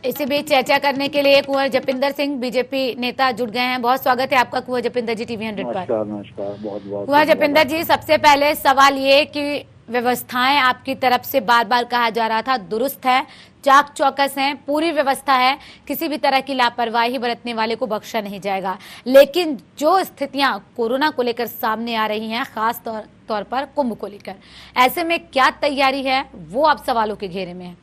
इसी बीच चर्चा करने के लिए कुंवर जपिंदर सिंह बीजेपी नेता जुड़ गए हैं। बहुत स्वागत है आपका कुंवर जपिंदर जी टीवी 100 पर। नमस्कार नमस्कार, बहुत बहुत कुंवर धन्यवाद जपिंदर जी, सबसे पहले सवाल ये कि व्यवस्थाएं आपकी तरफ से बार बार कहा जा रहा था दुरुस्त है, चाक चौकस है, पूरी व्यवस्था है, किसी भी तरह की लापरवाही बरतने वाले को बख्शा नहीं जाएगा। लेकिन जो स्थितियां कोरोना को लेकर सामने आ रही हैं, खास तौर पर कुंभ को लेकर, ऐसे में क्या तैयारी है वो अब सवालों के घेरे में है।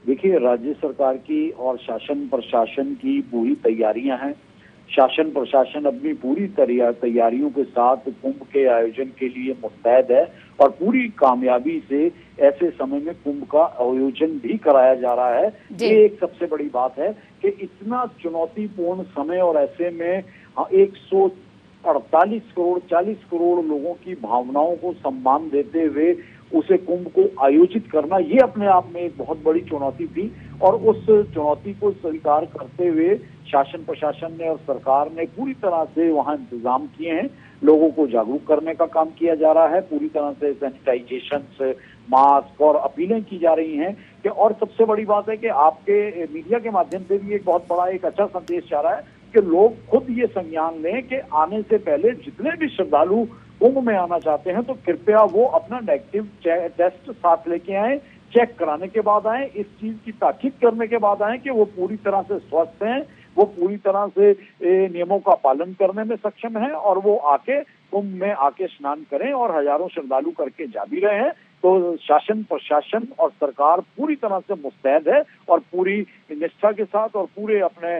देखिए, राज्य सरकार की और शासन प्रशासन की पूरी तैयारियां हैं। शासन प्रशासन अपनी पूरी तैयारियों के साथ कुंभ के आयोजन के लिए मुस्तैद है और पूरी कामयाबी से ऐसे समय में कुंभ का आयोजन भी कराया जा रहा है। ये एक सबसे बड़ी बात है कि इतना चुनौतीपूर्ण समय और ऐसे में 148 करोड़ 40 करोड़ लोगों की भावनाओं को सम्मान देते हुए उसे कुंभ को आयोजित करना, ये अपने आप में एक बहुत बड़ी चुनौती थी। और उस चुनौती को स्वीकार करते हुए शासन प्रशासन ने और सरकार ने पूरी तरह से वहां इंतजाम किए हैं। लोगों को जागरूक करने का काम किया जा रहा है, पूरी तरह से सैनिटाइजेशन से मास्क और अपीलें की जा रही हैं कि, और सबसे बड़ी बात है कि आपके मीडिया के माध्यम से भी एक बहुत बड़ा एक अच्छा संदेश जा रहा है कि लोग खुद ये संज्ञान लें कि आने से पहले जितने भी श्रद्धालु कुंभ में आना चाहते हैं तो कृपया वो अपना नेगेटिव टेस्ट साथ लेके आए, चेक कराने के बाद आए, इस चीज की ताकीद करने के बाद आए कि वो पूरी तरह से स्वस्थ हैं, वो पूरी तरह से नियमों का पालन करने में सक्षम हैं और वो आके कुंभ में आके स्नान करें। और हजारों श्रद्धालु करके जा भी रहे हैं। तो शासन प्रशासन और सरकार पूरी तरह से मुस्तैद है और पूरी निष्ठा के साथ और पूरे अपने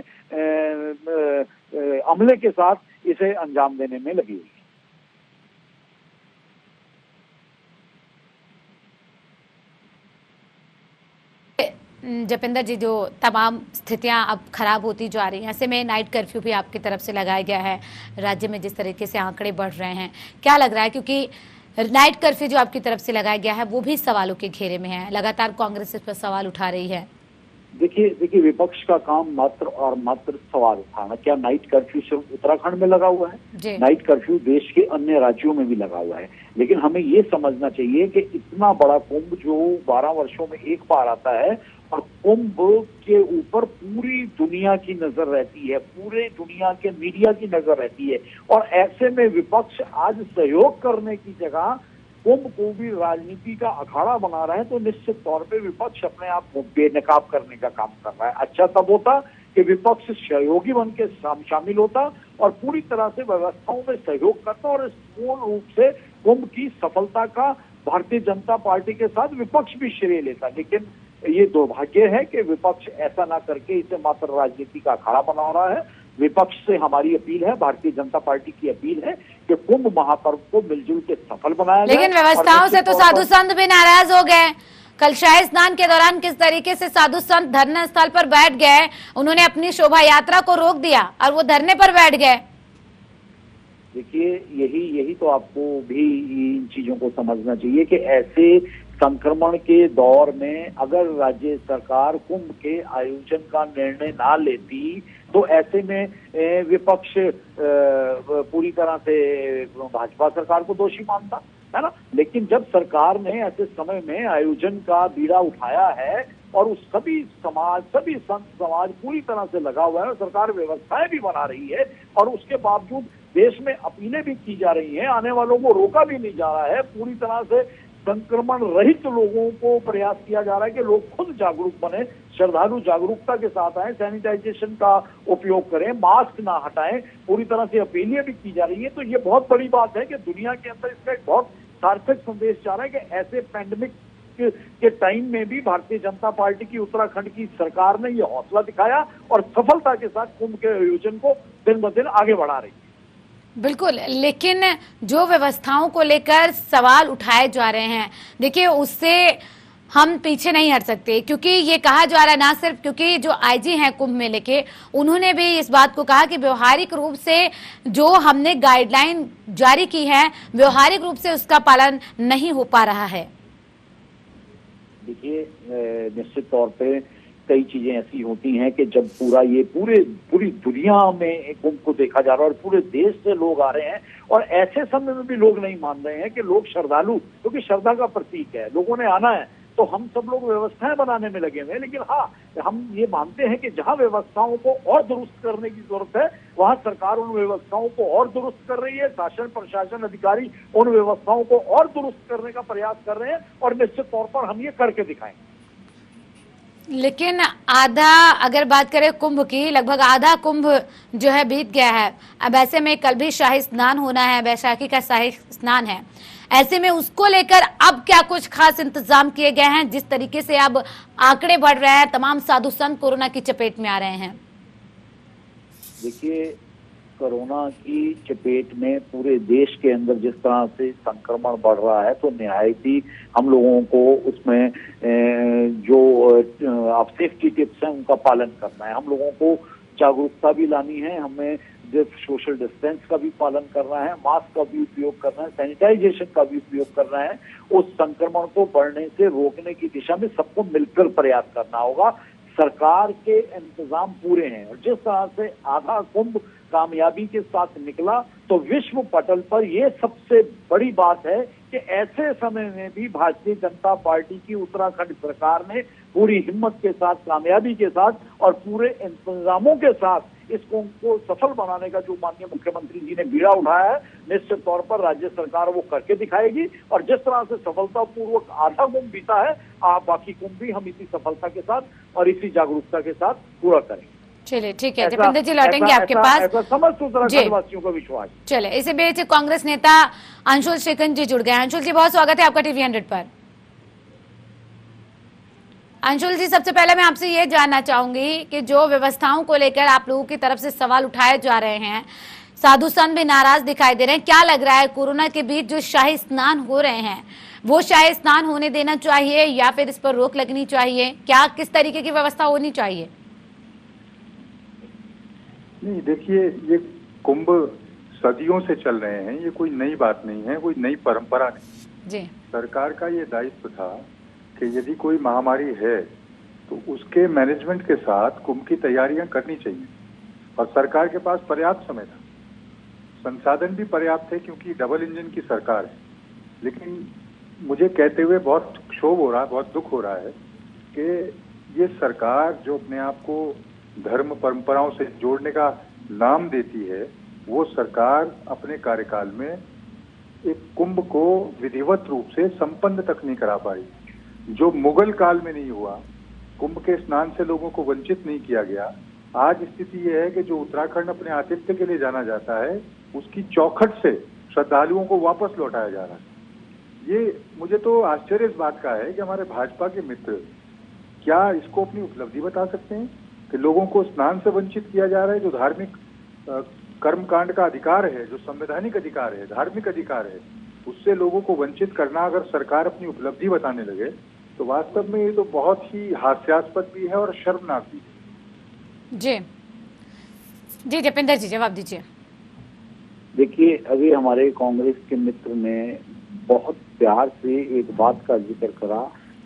अमले के साथ इसे अंजाम देने में लगी हुई है। जपिंदर जी, जो तमाम स्थितियां अब खराब होती जा रही हैं, ऐसे में नाइट कर्फ्यू भी आपकी तरफ से लगाया गया है। राज्य में जिस तरीके से आंकड़े बढ़ रहे हैं, क्या लग रहा है, क्योंकि नाइट कर्फ्यू जो आपकी तरफ से लगाया गया है वो भी सवालों के घेरे में है, लगातार कांग्रेस इस पर सवाल उठा रही है। देखिए विपक्ष का काम मात्र और मात्र सवाल उठाना। क्या नाइट कर्फ्यू सिर्फ उत्तराखंड में लगा हुआ है? नाइट कर्फ्यू देश के अन्य राज्यों में भी लगा हुआ है। लेकिन हमें ये समझना चाहिए कि इतना बड़ा कुंभ जो 12 वर्षों में एक बार आता है और कुंभ के ऊपर पूरी दुनिया की नजर रहती है, पूरे दुनिया के मीडिया की नजर रहती है। और ऐसे में विपक्ष आज सहयोग करने की जगह कुंभ को भी राजनीति का अखाड़ा बना रहा है, तो निश्चित तौर पे विपक्ष अपने आप को बेनकाब करने का काम कर रहा है। अच्छा तब होता कि विपक्ष सहयोगी बन के शामिल होता और पूरी तरह से व्यवस्थाओं में सहयोग करता और पूर्ण रूप से कुंभ की सफलता का भारतीय जनता पार्टी के साथ विपक्ष भी श्रेय लेता। लेकिन ये दुर्भाग्य है कि विपक्ष ऐसा ना करके इसे मात्र राजनीति का अखाड़ा बना रहा है। विपक्ष से हमारी अपील है, भारतीय जनता पार्टी की अपील है कि कुंभ महापर्व को मिलजुल के सफल बनाया जाए। लेकिन व्यवस्थाओं से तो साधु संत भी नाराज हो गए। कल शाही स्नान के दौरान किस तरीके से साधु संत धरना स्थल पर बैठ गए, उन्होंने अपनी शोभा यात्रा को रोक दिया और वो धरने पर बैठ गए। देखिए, यही तो आपको भी इन चीजों को समझना चाहिए कि ऐसे संक्रमण के दौर में अगर राज्य सरकार कुंभ के आयोजन का निर्णय ना लेती तो ऐसे में विपक्ष पूरी तरह से भाजपा सरकार को दोषी मानता है ना। लेकिन जब सरकार ने ऐसे समय में आयोजन का बीड़ा उठाया है और उस सभी संत समाज पूरी तरह से लगा हुआ है और सरकार व्यवस्थाएं भी बना रही है और उसके बावजूद देश में अपीलें भी की जा रही हैं, आने वालों को रोका भी नहीं जा रहा है, पूरी तरह से संक्रमण रहित लोगों को प्रयास किया जा रहा है कि लोग खुद जागरूक बने, श्रद्धालु जागरूकता के साथ आए, सैनिटाइजेशन का उपयोग करें, मास्क ना हटाएं, पूरी तरह से अपीलें भी की जा रही है। तो ये बहुत बड़ी बात है कि दुनिया के अंदर इसका एक बहुत सार्थक संदेश जा रहा है कि ऐसे पैंडेमिक के टाइम में भी भारतीय जनता पार्टी की उत्तराखंड की सरकार ने ये हौसला दिखाया और सफलता के साथ कुंभ के आयोजन को दिन ब दिन आगे बढ़ा रही है। बिल्कुल, लेकिन जो व्यवस्थाओं को लेकर सवाल उठाए जा रहे हैं, देखिए उससे हम पीछे नहीं हट सकते, क्योंकि ये कहा जा रहा है, ना सिर्फ क्योंकि जो आईजी हैं कुंभ मेले के, उन्होंने भी इस बात को कहा कि व्यवहारिक रूप से जो हमने गाइडलाइन जारी की है व्यवहारिक रूप से उसका पालन नहीं हो पा रहा है। देखिए, निश्चित तौर पे कई चीजें ऐसी होती हैं कि जब पूरी दुनिया में कुंभ को देखा जा रहा है और पूरे देश से लोग आ रहे हैं और ऐसे समय में भी लोग नहीं मान रहे हैं कि लोग श्रद्धालु, क्योंकि श्रद्धा का प्रतीक है, लोगों ने आना है, तो हम सब लोग व्यवस्थाएं बनाने में लगे हुए हैं। लेकिन हाँ, हम ये मानते हैं कि जहां व्यवस्थाओं को और दुरुस्त करने की जरूरत है, वहां सरकार उन व्यवस्थाओं को और दुरुस्त कर रही है, शासन प्रशासन अधिकारी उन व्यवस्थाओं को और दुरुस्त करने का प्रयास कर रहे हैं, और निश्चित तौर पर हम ये करके दिखाएंगे। लेकिन आधा अगर बात करें कुंभ की, लगभग आधा कुंभ जो है बीत गया है। अब ऐसे में कल भी शाही स्नान होना है, बैसाखी का शाही स्नान है, ऐसे में उसको लेकर अब क्या कुछ खास इंतजाम किए गए हैं? जिस तरीके से अब आंकड़े बढ़ रहे हैं, तमाम साधु संत कोरोना की चपेट में आ रहे हैं। देखिए, कोरोना की चपेट में पूरे देश के अंदर जिस तरह से संक्रमण बढ़ रहा है, तो निहायत ही हम लोगों को उसमें जो आप सेफ्टी टिप्स हैं उनका पालन करना है। हम लोगों को जागरूकता भी लानी है, हमें सोशल डिस्टेंस का भी पालन करना है, मास्क का भी उपयोग करना है, सैनिटाइजेशन का भी उपयोग करना है। उस संक्रमण को बढ़ने से रोकने की दिशा में सबको मिलकर प्रयास करना होगा। सरकार के इंतजाम पूरे हैं, और जिस तरह से आधा कुंभ कामयाबी के साथ निकला, तो विश्व पटल पर यह सबसे बड़ी बात है कि ऐसे समय में भी भारतीय जनता पार्टी की उत्तराखंड सरकार ने पूरी हिम्मत के साथ, कामयाबी के साथ और पूरे इंतजामों के साथ इस कुंभ को सफल बनाने का जो माननीय मुख्यमंत्री जी ने बीड़ा उठाया है, निश्चित तौर पर राज्य सरकार वो करके दिखाएगी। और जिस तरह से सफलतापूर्वक आधा कुंभ बीता है, बाकी कुंभ भी हम इसी सफलता के साथ और इसी जागरूकता के साथ पूरा करेंगे। चलिए ठीक है दीपेंद्र जी, लौटेंगे आपके पास। ऐसा समस्त उत्तराखंड वासियों का विश्वास। चले, इसी बीच कांग्रेस नेता अंशुल शेखन जी जुड़ गए। अंशुल जी, बहुत स्वागत है आपका टीवी 100 पर। अंशुल जी, सबसे पहले मैं आपसे ये जानना चाहूंगी कि जो व्यवस्थाओं को लेकर आप लोगों की तरफ से सवाल उठाए जा रहे हैं, साधु संत भी नाराज दिखाई दे रहे हैं, क्या लग रहा है कोरोना के बीच जो शाही स्नान हो रहे हैं, वो शाही स्नान होने देना चाहिए या फिर इस पर रोक लगनी चाहिए? क्या किस तरीके की व्यवस्था होनी चाहिए? नहीं, देखिए, ये कुंभ सदियों से चल रहे हैं, ये कोई नई बात नहीं है, कोई नई परंपरा नहीं जी। सरकार का ये दायित्व था कि यदि कोई महामारी है तो उसके मैनेजमेंट के साथ कुंभ की तैयारियां करनी चाहिए, और सरकार के पास पर्याप्त समय था, संसाधन भी पर्याप्त थे, क्योंकि डबल इंजन की सरकार है। लेकिन मुझे कहते हुए बहुत क्षोभ हो रहा है, बहुत दुख हो रहा है कि ये सरकार जो अपने आप को धर्म परंपराओं से जोड़ने का नाम देती है, वो सरकार अपने कार्यकाल में एक कुंभ को विधिवत रूप से संपन्न तक नहीं करा पाई। जो मुगल काल में नहीं हुआ, कुंभ के स्नान से लोगों को वंचित नहीं किया गया, आज स्थिति यह है कि जो उत्तराखंड अपने आतिथ्य के लिए जाना जाता है, उसकी चौखट से श्रद्धालुओं को वापस लौटाया जा रहा है। ये मुझे तो आश्चर्य इस बात का है कि हमारे भाजपा के मित्र क्या इसको अपनी उपलब्धि बता सकते हैं कि लोगों को स्नान से वंचित किया जा रहा है, जो धार्मिक कर्मकांड का अधिकार है, जो संवैधानिक अधिकार है, धार्मिक अधिकार है, उससे लोगों को वंचित करना अगर सरकार अपनी उपलब्धि बताने लगे, तो वास्तव में ये तो बहुत ही हास्यास्पद भी है और शर्मनाक भी है। जी जी, दीपेंद्र जी जवाब दीजिए। देखिए, अभी हमारे कांग्रेस के मित्र ने बहुत प्यार से एक बात का जिक्र करा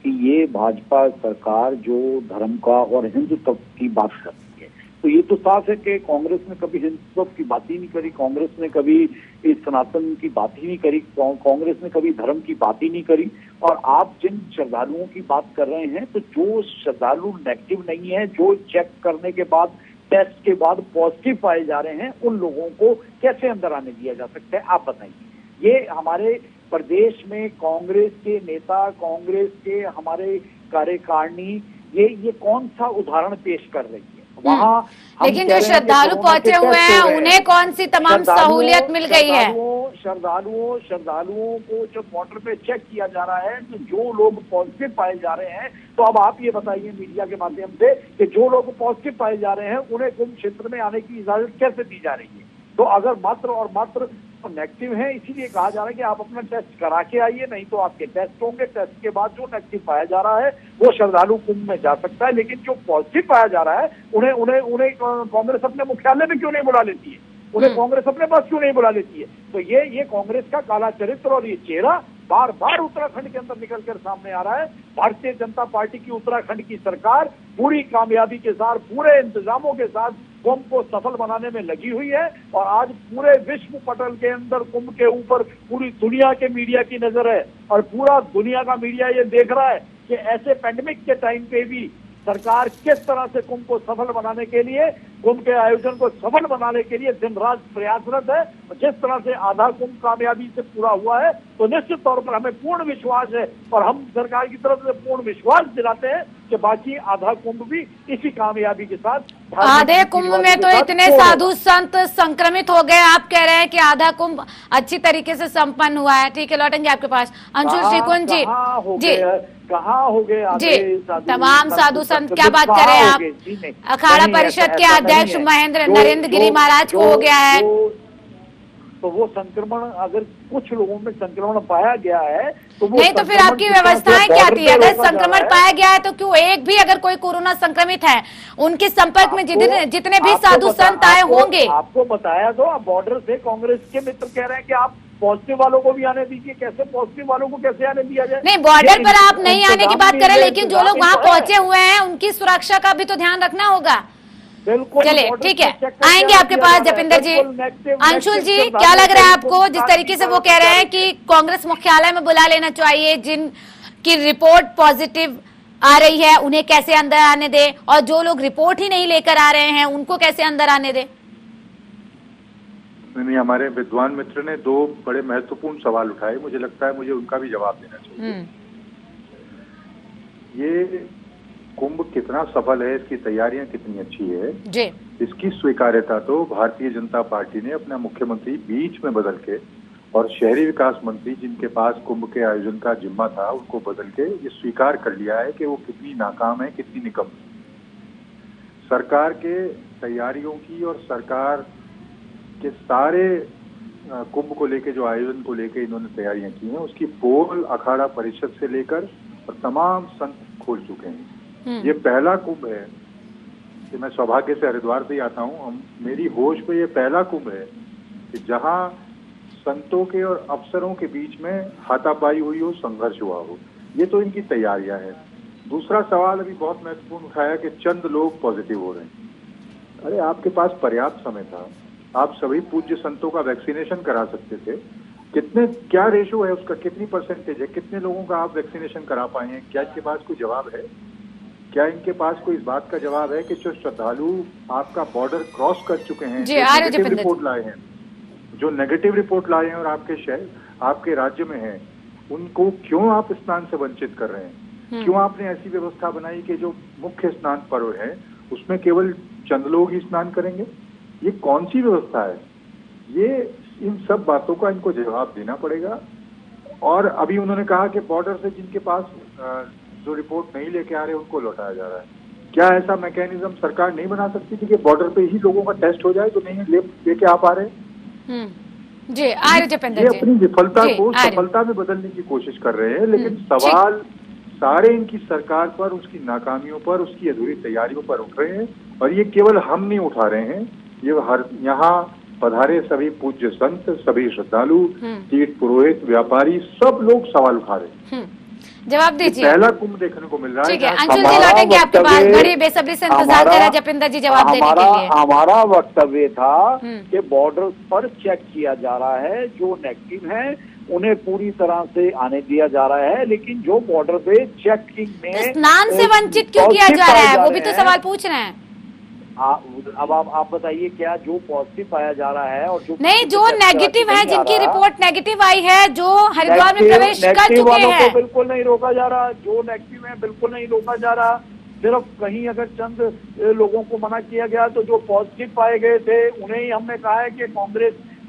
कि ये भाजपा सरकार जो धर्म का और हिंदुत्व की बात करती है, तो ये तो साफ है कि कांग्रेस ने कभी हिंदुत्व की बात ही नहीं करी, कांग्रेस ने कभी इस सनातन की बात ही नहीं करी, कांग्रेस ने कभी धर्म की बात ही नहीं करी। और आप जिन श्रद्धालुओं की बात कर रहे हैं, तो जो श्रद्धालु नेगेटिव नहीं है, जो चेक करने के बाद, टेस्ट के बाद पॉजिटिव पाए जा रहे हैं, उन लोगों को कैसे अंदर आने दिया जा सकता है, आप बताइए। ये हमारे प्रदेश में कांग्रेस के नेता, कांग्रेस के हमारे कार्यकारिणी ये कौन सा उदाहरण पेश कर रही है वहाँ? लेकिन जो श्रद्धालु पहुंचे हुए हैं, उन्हें कौन सी तमाम सहूलियत मिल गई है? श्रद्धालुओं को जब बॉर्डर पे चेक किया जा रहा है, तो जो लोग पॉजिटिव पाए जा रहे हैं, तो अब आप ये बताइए मीडिया के माध्यम से कि जो लोग पॉजिटिव पाए जा रहे हैं, उन्हें कुंभ क्षेत्र में आने की इजाजत कैसे दी जा रही है? तो अगर मात्र और मात्र नेगेटिव है, इसीलिए कहा जा रहा है कि आप अपना टेस्ट करा के आइए, नहीं तो आपके टेस्ट होंगे, टेस्ट के बाद जो नेगेटिव पाया जा रहा है वो श्रद्धालु कुंभ में जा सकता है। लेकिन जो पॉजिटिव पाया जा रहा है, उन्हें कांग्रेस अपने मुख्यालय में क्यों नहीं बुला लेती है, उन्हें कांग्रेस अपने पास क्यों नहीं बुला लेती है? तो ये कांग्रेस का काला चरित्र और ये चेहरा बार बार उत्तराखंड के अंदर निकलकर सामने आ रहा है। भारतीय जनता पार्टी की उत्तराखंड की सरकार पूरी कामयाबी के साथ, पूरे इंतजामों के साथ कुंभ को सफल बनाने में लगी हुई है, और आज पूरे विश्व पटल के अंदर कुंभ के ऊपर पूरी दुनिया के मीडिया की नजर है, और पूरा दुनिया का मीडिया ये देख रहा है कि ऐसे पैंडेमिक के टाइम पे भी सरकार किस तरह से कुंभ को सफल बनाने के लिए, कुंभ के आयोजन को सफल बनाने के लिए दिन रात प्रयासरत है। जिस तरह से आधा कुंभ कामयाबी से पूरा हुआ है, तो निश्चित तौर पर हमें पूर्ण विश्वास है और हम सरकार की तरफ से पूर्ण विश्वास दिलाते हैं कि बाकी आधा कुंभ भी इसी कामयाबी के साथ। आधे कुंभ में तो इतने साधु संत संक्रमित हो गए, आप कह रहे हैं कि आधा कुंभ अच्छी तरीके से संपन्न हुआ है। ठीक है, लौटेंगे आपके पास। अंशुल श्रीकुंज जी, कहाँ हो गए जी, तमाम साधु संत, क्या बात कर रहे हैं आप? अखाड़ा परिषद के अध्यक्ष महेंद्र नरेंद्र गिरी महाराज को हो गया है, तो वो संक्रमण, अगर कुछ लोगों में संक्रमण पाया गया है तो वो नहीं, तो फिर आपकी व्यवस्थाएं क्या थी? अगर संक्रमण पाया गया है तो क्यों एक भी, अगर कोई कोरोना संक्रमित है, उनके संपर्क में जितने भी साधु संत आए होंगे, आपको बताया तो बॉर्डर से कांग्रेस के मित्र कह रहे हैं कि आप पॉजिटिव वालों को भी आने दीजिए। कैसे पॉजिटिव वालों को कैसे आने दिया जाए? नहीं, बॉर्डर पर आप नहीं आने की बात करें, लेकिन जो लोग वहां पहुंचे हुए हैं उनकी सुरक्षा का भी तो ध्यान रखना होगा। बिल्कुल, चलिए ठीक है, आएंगे आपके पास जपिंदर जी। अंशुल जी, क्या लग रहा है आपको, जिस तरीके से वो कह रहे हैं कि कांग्रेस मुख्यालय में बुला लेना चाहिए, जिनकी रिपोर्ट पॉजिटिव आ रही है उन्हें कैसे अंदर आने दे, और जो लोग रिपोर्ट ही नहीं लेकर आ रहे हैं उनको कैसे अंदर आने दे? नहीं, हमारे विद्वान मित्र ने दो बड़े महत्वपूर्ण सवाल उठाए, मुझे लगता है मुझे उनका भी जवाब देना चाहिए। ये कुंभ कितना सफल है, इसकी तैयारियां कितनी अच्छी है जी, इसकी स्वीकार्यता तो भारतीय जनता पार्टी ने अपना मुख्यमंत्री बीच में बदल के और शहरी विकास मंत्री जिनके पास कुंभ के आयोजन का जिम्मा था उनको बदल के ये स्वीकार कर लिया है कि वो कितनी नाकाम है, कितनी निकम्म। सरकार के तैयारियों की और सरकार के सारे कुंभ को लेके, जो आयोजन को लेके इन्होंने तैयारियां की हैं, उसकी पोल अखाड़ा परिषद से लेकर और तमाम संत खोल चुके हैं। ये पहला कुंभ है कि मैं सौभाग्य से हरिद्वार से ही आता हूँ, मेरी होश में ये पहला कुंभ है कि जहाँ संतों के और अफसरों के बीच में हाथापाई हुई हो, संघर्ष हुआ हो। ये तो इनकी तैयारियां हैं। दूसरा सवाल अभी बहुत महत्वपूर्ण उठाया कि चंद लोग पॉजिटिव हो रहे हैं। अरे आपके पास पर्याप्त समय था, आप सभी पूज्य संतों का वैक्सीनेशन करा सकते थे। कितने, क्या रेशो है उसका, कितनी परसेंटेज है, कितने लोगों का आप वैक्सीनेशन करा पाए हैं? क्या इनके पास कोई जवाब है? क्या इनके पास कोई इस बात का जवाब है कि जो श्रद्धालु आपका बॉर्डर क्रॉस कर चुके हैं, जो नेगेटिव रिपोर्ट लाए हैं और आपके शहर, आपके राज्य में है, उनको क्यों आप स्नान से वंचित कर रहे हैं? क्यों आपने ऐसी व्यवस्था बनाई कि जो मुख्य स्नान पर्व है उसमें केवल चंद लोग ही स्नान करेंगे? ये कौन सी व्यवस्था है? ये इन सब बातों का इनको जवाब देना पड़ेगा। और अभी उन्होंने कहा कि बॉर्डर से जिनके पास जो रिपोर्ट नहीं लेके आ रहे उनको लौटाया जा रहा है। क्या ऐसा मैकेनिज्म सरकार नहीं बना सकती थी कि बॉर्डर पे ही लोगों का टेस्ट हो जाए तो नहीं लेके आ पा रहे? जी, ये अपनी विफलता को सफलता में बदलने की कोशिश कर रहे हैं, लेकिन सवाल सारे इनकी सरकार पर, उसकी नाकामियों पर, उसकी अधूरी तैयारियों पर उठ रहे हैं। और ये केवल हम नहीं उठा रहे हैं, ये हर यहाँ पधारे सभी पूज्य संत, सभी श्रद्धालु, तीर्थ पुरोहित, व्यापारी, सब लोग सवाल उठा रहे हैं। जवाब दीजिए। पहला कुंभ देखने को मिल रहा है। ठीक है, अंशुल जी लौटेंगे आपके पास, बड़ी बेसब्री से इंतजार कर रहे हैं जपिंदर जी जवाब देने के लिए। हमारा वक्तव्य था कि बॉर्डर पर चेक किया जा रहा है, जो नेगेटिव है उन्हें पूरी तरह से आने दिया जा रहा है, लेकिन जो बॉर्डर पे चेकिंग में स्नान से वंचित क्यों किया जा रहा है, वो भी तो सवाल पूछ रहे हैं। अब आप बताइए, क्या जो पॉजिटिव पाया जा रहा है और जो नहीं, जो नेगेटिव है, जिनकी रिपोर्ट नेगेटिव आई है, जो हरिद्वार में प्रवेश कर चुके हैं, बिल्कुल नहीं रोका जा रहा। जो नेगेटिव है बिल्कुल नहीं रोका जा रहा। सिर्फ कहीं अगर चंद लोगों को मना किया गया तो जो पॉजिटिव पाए गए थे उन्हें ही हमने कहा है कि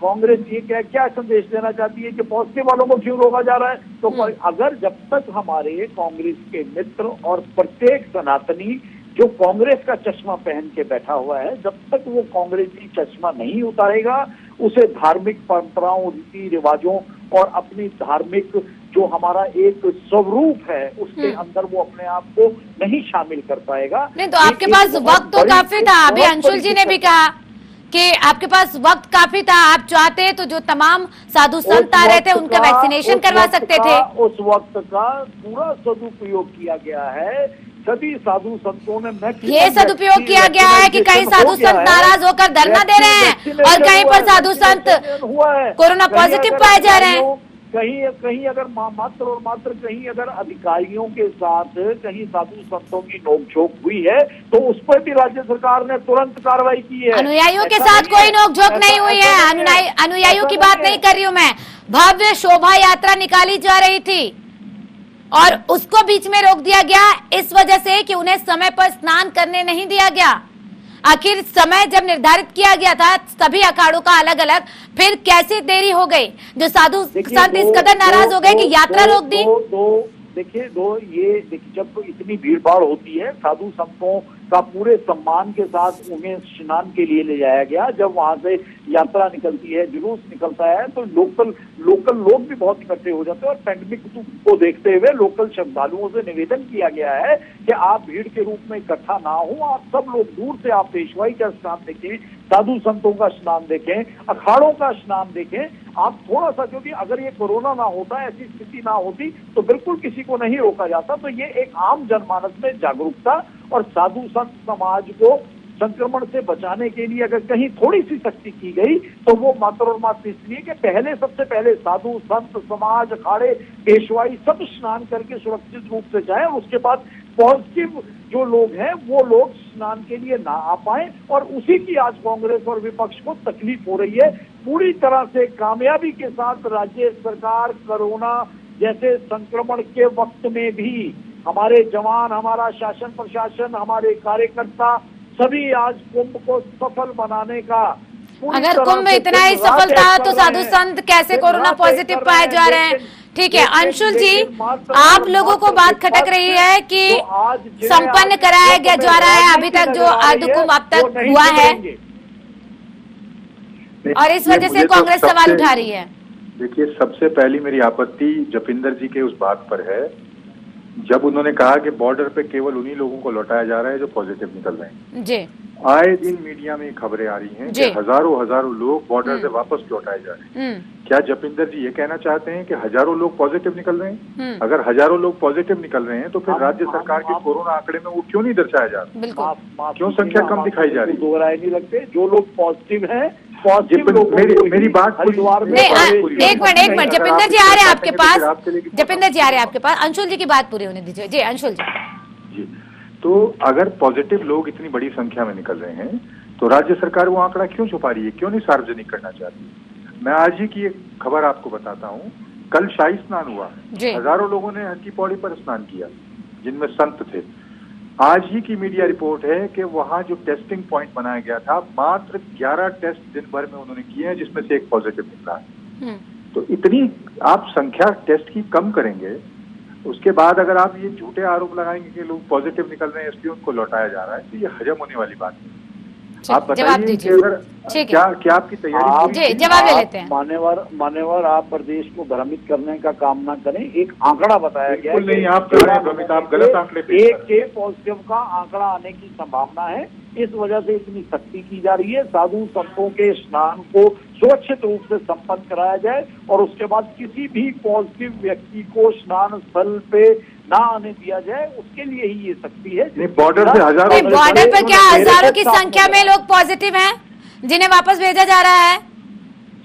कांग्रेस ये क्या संदेश देना चाहती है कि पॉजिटिव वालों को क्यों रोका जा रहा है? तो अगर जब तक हमारे कांग्रेस के मित्र और प्रत्येक सनातनी जो कांग्रेस का चश्मा पहन के बैठा हुआ है, जब तक वो कांग्रेसी चश्मा नहीं उतारेगा, उसे धार्मिक परंपराओं, रीति रिवाजों और अपनी धार्मिक जो हमारा एक स्वरूप है उसके अंदर वो अपने आप को नहीं शामिल कर पाएगा। नहीं, तो आपके पास वक्त तो काफी था। अभी अंशुल जी ने भी कहा कि आपके पास वक्त काफी था, आप चाहते तो जो तमाम साधु संत आ रहे थे उनका वैक्सीनेशन करवा सकते थे। उस वक्त का पूरा सदुपयोग किया गया है। सभी साधु संतों ने ये सदुपयोग किया गया है कि कहीं साधु संत नाराज होकर धरना दे रहे हैं और कहीं पर साधु संत कोरोना पॉजिटिव पाए जा रहे हैं। कहीं अगर मात्र और मात्र कहीं अगर अधिकारियों के साथ कहीं साधु संतों की नोकझोंक हुई है तो उस पर भी राज्य सरकार ने तुरंत कार्रवाई की है। अनुयायियों के साथ कोई नोकझोंक नहीं हुई है, अनुयायियों की बात नहीं कर रही हूं मैं। भव्य शोभा यात्रा निकाली जा रही थी और उसको बीच में रोक दिया गया इस वजह से कि उन्हें समय पर स्नान करने नहीं दिया गया। आखिर समय जब निर्धारित किया गया था सभी अखाड़ों का अलग अलग, फिर कैसी देरी हो गई जो साधु संत इस कदर नाराज हो गए कि यात्रा रोक दी। देखिए जब इतनी भीड़ भाड़ होती है, साधु संतों का पूरे सम्मान के साथ उन्हें स्नान के लिए ले जाया गया। जब वहां से यात्रा निकलती है, जुलूस निकलता है, तो लोकल लोग भी बहुत इकट्ठे हो जाते हैं और पैंडेमिक को देखते हुए लोकल श्रद्धालुओं से निवेदन किया गया है कि आप भीड़ के रूप में इकट्ठा ना हो, आप सब लोग दूर से आप पेशवाई का स्नान देखें, साधु संतों का स्नान देखें, अखाड़ों का स्नान देखें। आप थोड़ा सा, क्योंकि अगर ये कोरोना ना होता, ऐसी स्थिति ना होती तो बिल्कुल किसी को नहीं रोका जाता। तो ये एक आम जनमानस में जागरूकता और साधु संत समाज को संक्रमण से बचाने के लिए अगर कहीं थोड़ी सी सख्ती की गई तो वो मात्र और मात्र इसलिए कि सबसे पहले साधु संत समाज अखाड़े पेशवाई सब स्नान करके सुरक्षित रूप से जाए और उसके बाद पॉजिटिव जो लोग हैं वो लोग स्नान के लिए ना आ पाए। और उसी की आज कांग्रेस और विपक्ष को तकलीफ हो रही है। पूरी तरह से कामयाबी के साथ राज्य सरकार कोरोना जैसे संक्रमण के वक्त में भी हमारे जवान, हमारा शासन प्रशासन, हमारे कार्यकर्ता सभी आज कुंभ को सफल बनाने का, अगर कुंभ इतना ही सफल था तो साधु संत कैसे कोरोना पॉजिटिव पाए जा रहे हैं। ठीक है अंशुल जी, आप लोगों को बात खटक रही है कि संपन्न कराया गया जा रहा है अभी तक जो अर्ध कुंभ अब तक हुआ है और इस वजह से कांग्रेस सवाल उठा रही है। देखिए, सबसे पहली मेरी आपत्ति जपिंदर जी के उस बात पर है जब उन्होंने कहा कि बॉर्डर पे केवल उन्हीं लोगों को लौटाया जा रहा है जो पॉजिटिव निकल रहे हैं। जी। आए दिन मीडिया में खबरें आ रही हैं कि हजारों लोग बॉर्डर से वापस लौटाए जा रहे हैं। क्या जपिंदर जी ये कहना चाहते हैं कि हजारों लोग पॉजिटिव निकल रहे हैं? अगर हजारों लोग पॉजिटिव निकल रहे हैं तो फिर राज्य सरकार के कोरोना आंकड़े में वो क्यों नहीं दर्शाया जा रहा? क्यों संख्या कम दिखाई जा रही? दो राय नहीं लगते। जो लोग पॉजिटिव हैं, मेरी बात एक मिनट जपिंदर जी आ रहे हैं आपके पास, जपिंदर जी आ रहे हैं आपके पास, अंशुल जी की बात पूरी होने दीजिए। जी अंशुल जी। तो अगर पॉजिटिव लोग इतनी बड़ी संख्या में निकल रहे हैं तो राज्य सरकार वो आंकड़ा क्यों छुपा रही है, क्यों नहीं सार्वजनिक करना चाहती? मैं आज ही की एक खबर आपको बताता हूँ। कल शाही स्नान हुआ, हजारों लोगों ने हर की पौड़ी पर स्नान किया जिनमें संत थे। आज ही की मीडिया रिपोर्ट है कि वहां जो टेस्टिंग पॉइंट बनाया गया था मात्र 11 टेस्ट दिन भर में उन्होंने किए हैं जिसमें से एक पॉजिटिव निकला है। तो इतनी आप संख्या टेस्ट की कम करेंगे, उसके बाद अगर आप ये झूठे आरोप लगाएंगे कि लोग पॉजिटिव निकल रहे हैं इसलिए उनको लौटाया जा रहा है, तो ये हजम होने वाली बात नहीं। आप बताइए कि अगर क्या आपकी तैयारी? जवाब ले लेते हैं। मान्यवर आप प्रदेश को भ्रमित करने का काम ना करें। एक आंकड़ा बताया गया है, नहीं आप कर रहे हैं भ्रमित, आप गलत आंकड़े पे एक पॉजिटिव का आंकड़ा आने की संभावना है। इस वजह से इतनी सख्ती की जा रही है। साधु संतों के स्नान को सुरक्षित रूप से संपन्न कराया जाए और उसके बाद किसी भी पॉजिटिव व्यक्ति को स्नान स्थल पे ना आने दिया जाए, उसके लिए ही ये सख्ती है। बॉर्डर पे हजारों, बॉर्डर पर क्या हजारों की संख्या में लोग पॉजिटिव हैं जिन्हें वापस भेजा जा रहा है?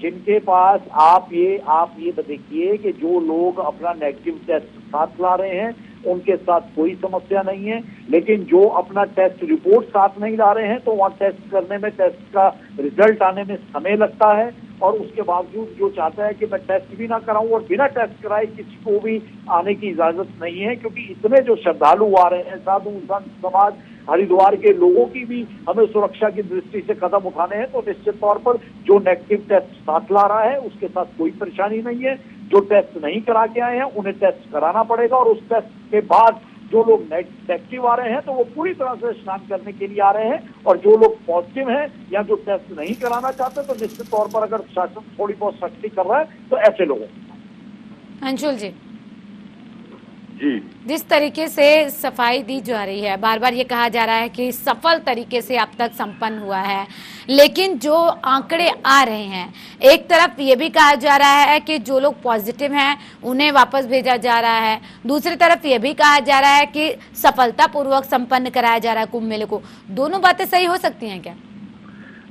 जिनके पास आप ये देखिए कि जो लोग अपना नेगेटिव टेस्ट साथ ला रहे हैं उनके साथ कोई समस्या नहीं है, लेकिन जो अपना टेस्ट रिपोर्ट साथ नहीं ला रहे हैं तो वहाँ टेस्ट करने में, टेस्ट का रिजल्ट आने में समय लगता है। और उसके बावजूद जो चाहता है कि मैं टेस्ट भी ना कराऊं और बिना टेस्ट कराए किसी को भी आने की इजाजत नहीं है, क्योंकि इतने जो श्रद्धालु आ रहे हैं, साधु संत समाज हरिद्वार के लोगों की भी हमें सुरक्षा की दृष्टि से कदम उठाने हैं। तो निश्चित तौर पर जो नेगेटिव टेस्ट साथ ला रहा है उसके साथ कोई परेशानी नहीं है। जो टेस्ट नहीं करा के आए हैं उन्हें टेस्ट कराना पड़ेगा और उस टेस्ट के बाद जो लोग नेगेटिव आ रहे हैं तो वो पूरी तरह से स्नान करने के लिए आ रहे हैं। और जो लोग पॉजिटिव हैं या जो टेस्ट नहीं कराना चाहते तो निश्चित तौर पर अगर शासन थोड़ी बहुत सख्ती कर रहा है तो ऐसे लोगों। अंशुल जी, जिस तरीके से सफाई दी जा रही है, बार बार ये कहा जा रहा है कि सफल तरीके से अब तक संपन्न हुआ है, लेकिन जो आंकड़े आ रहे हैं, एक तरफ ये भी कहा जा रहा है कि जो लोग पॉजिटिव हैं उन्हें वापस भेजा जा रहा है, दूसरी तरफ ये भी कहा जा रहा है कि सफलतापूर्वक संपन्न कराया जा रहा है कुंभ मेले को। दोनों बातें सही हो सकती हैं क्या?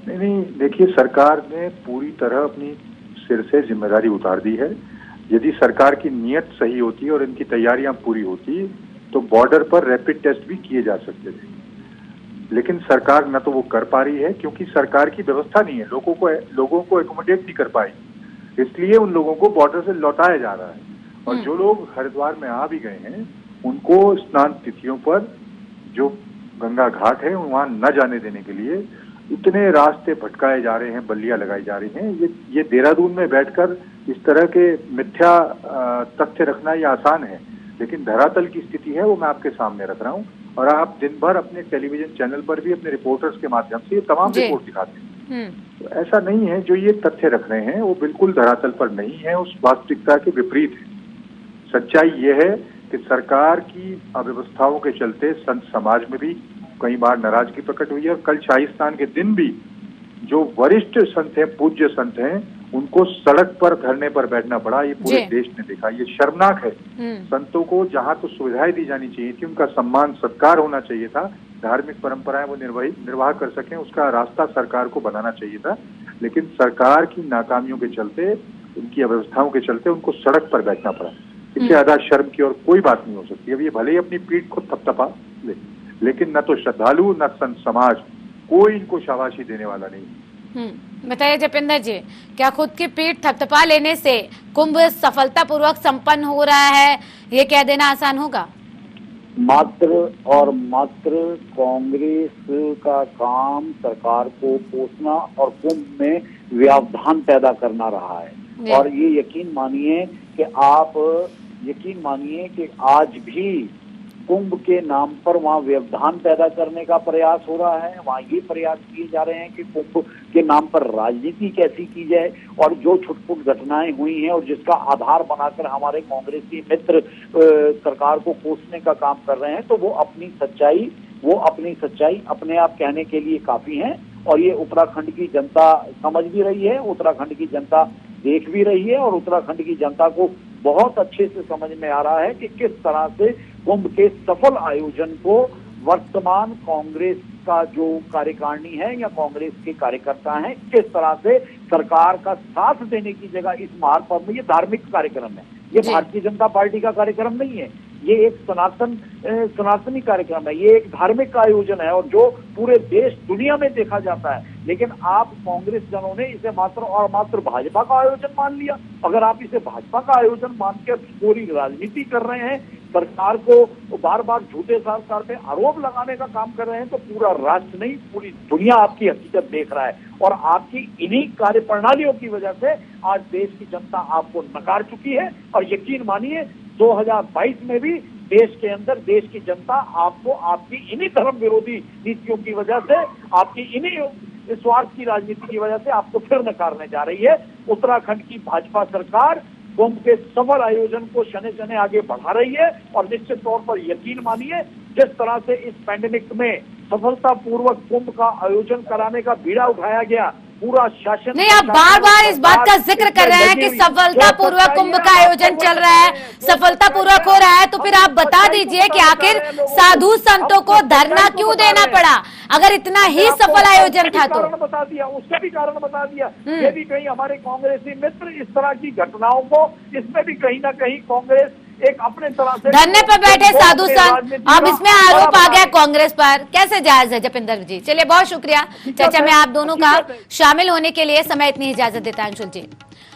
नहीं, देखिए सरकार ने पूरी तरह अपनी सिर से जिम्मेदारी उतार दी है। यदि सरकार की नीयत सही होती और इनकी तैयारियां पूरी होती तो बॉर्डर पर रैपिड टेस्ट भी किए जा सकते थे। लेकिन सरकार न तो वो कर पा रही है क्योंकि सरकार की व्यवस्था नहीं है, लोगों को एकोमोडेट नहीं कर पाई, इसलिए उन लोगों को बॉर्डर से लौटाया जा रहा है। और जो लोग हरिद्वार में आ भी गए हैं उनको स्नान तिथियों पर जो गंगा घाट है वहां न जाने देने के लिए इतने रास्ते भटकाए जा रहे हैं, बल्लियां लगाई जा रही हैं। ये देहरादून में बैठकर इस तरह के मिथ्या तथ्य रखना ये आसान है, लेकिन धरातल की स्थिति है वो मैं आपके सामने रख रहा हूँ। और आप दिन भर अपने टेलीविजन चैनल पर भी अपने रिपोर्टर्स के माध्यम से ये तमाम रिपोर्ट दिखाते हैं। तो ऐसा नहीं है, जो ये तथ्य रख रहे हैं वो बिल्कुल धरातल पर नहीं है, उस वास्तविकता के विपरीत है। सच्चाई ये है कि सरकार की अव्यवस्थाओं के चलते संत समाज में भी कई बार नाराजगी प्रकट हुई है। और कल शाही स्नान के दिन भी जो वरिष्ठ संत हैं, पूज्य संत हैं, उनको सड़क पर धरने पर बैठना पड़ा। ये पूरे देश ने देखा, ये शर्मनाक है। संतों को जहां तो सुविधाएं दी जानी चाहिए थी, उनका सम्मान सत्कार होना चाहिए था, धार्मिक परंपराएं वो निर्वाह कर सकें, उसका रास्ता सरकार को बनाना चाहिए था। लेकिन सरकार की नाकामियों के चलते, उनकी अव्यवस्थाओं के चलते उनको सड़क पर बैठना पड़ा। इससे ज्यादा शर्म की और कोई बात नहीं हो सकती। अब ये भले ही अपनी पीठ को थपथपा ले, लेकिन न तो श्रद्धालु न संत समाज कोई इनको शाबाशी देने वाला नहीं। बताइए जपेंद्र जी, क्या खुद की पीठ थपथपा लेने से कुंभ सफलतापूर्वक संपन्न हो रहा है, ये कह देना आसान होगा? मात्र और मात्र कांग्रेस का काम सरकार को कोसना और कुंभ में व्यवधान पैदा करना रहा है। और ये यकीन मानिए कि आज भी कुंभ के नाम पर वहाँ व्यवधान पैदा करने का प्रयास हो रहा है। वहाँ ये प्रयास किए जा रहे हैं कि कुंभ के नाम पर राजनीति कैसी की जाए, और जो छुटपुट घटनाएं हुई हैं और जिसका आधार बनाकर हमारे कांग्रेसी मित्र सरकार को कोसने का काम कर रहे हैं, तो वो अपनी सच्चाई अपने आप कहने के लिए काफी है। और ये उत्तराखंड की जनता समझ भी रही है, उत्तराखंड की जनता देख भी रही है, और उत्तराखंड की जनता को बहुत अच्छे से समझ में आ रहा है कि किस तरह से कुंभ के सफल आयोजन को वर्तमान कांग्रेस का जो कार्यकारिणी है या कांग्रेस के कार्यकर्ता हैं, किस तरह से सरकार का साथ देने की जगह इस महापर्व में, ये धार्मिक कार्यक्रम है, ये भारतीय जनता पार्टी का कार्यक्रम नहीं है, ये एक सनातनी कार्यक्रम है, ये एक धार्मिक का आयोजन है और जो पूरे देश दुनिया में देखा जाता है। लेकिन आप कांग्रेस जनों ने इसे मात्र और मात्र भाजपा का आयोजन मान लिया। अगर आप इसे भाजपा का आयोजन मानकर पूरी राजनीति कर रहे हैं, सरकार को बार बार झूठे सरकार पे आरोप लगाने का काम कर रहे हैं, तो पूरा राष्ट्र नहीं, पूरी दुनिया आपकी हकीकत देख रहा है। और आपकी इन्हीं कार्य प्रणालियों की वजह से आज देश की जनता आपको नकार चुकी है। और यकीन मानिए 2022 में भी देश के अंदर देश की जनता आपको आपकी इन्हीं धर्म विरोधी नीतियों की वजह से, आपकी इन्हीं स्वार्थ की राजनीति की वजह से आपको फिर नकारने जा रही है। उत्तराखंड की भाजपा सरकार कुंभ के सफल आयोजन को शने शने आगे बढ़ा रही है। और निश्चित तौर पर यकीन मानिए, जिस तरह से इस पैंडेमिक में सफलतापूर्वक कुंभ का आयोजन कराने का बीड़ा उठाया गया, पूरा शासन नहीं, आप बार बार इस बात का जिक्र कर रहे हैं कि सफलतापूर्वक कुंभ का आयोजन चल रहा है, सफलतापूर्वक हो रहा है, तो फिर आप बता दीजिए कि आखिर साधु संतों को धरना क्यों देना पड़ा, अगर इतना ही सफल आयोजन था तो? बता दिया, उसका भी कारण बता दिया। ये भी कहीं हमारे कांग्रेसी मित्र इस तरह की घटनाओं को, इसमें भी कहीं ना कहीं कांग्रेस एक अपने तरह से धरने पर बैठे साधु संत, अब इसमें आरोप आ गया कांग्रेस पर, कैसे जायज है? जपेंद्र जी, चलिए बहुत शुक्रिया चर्चा में आप दोनों का शामिल होने के लिए। समय इतनी इजाजत देता है अंशुल जी।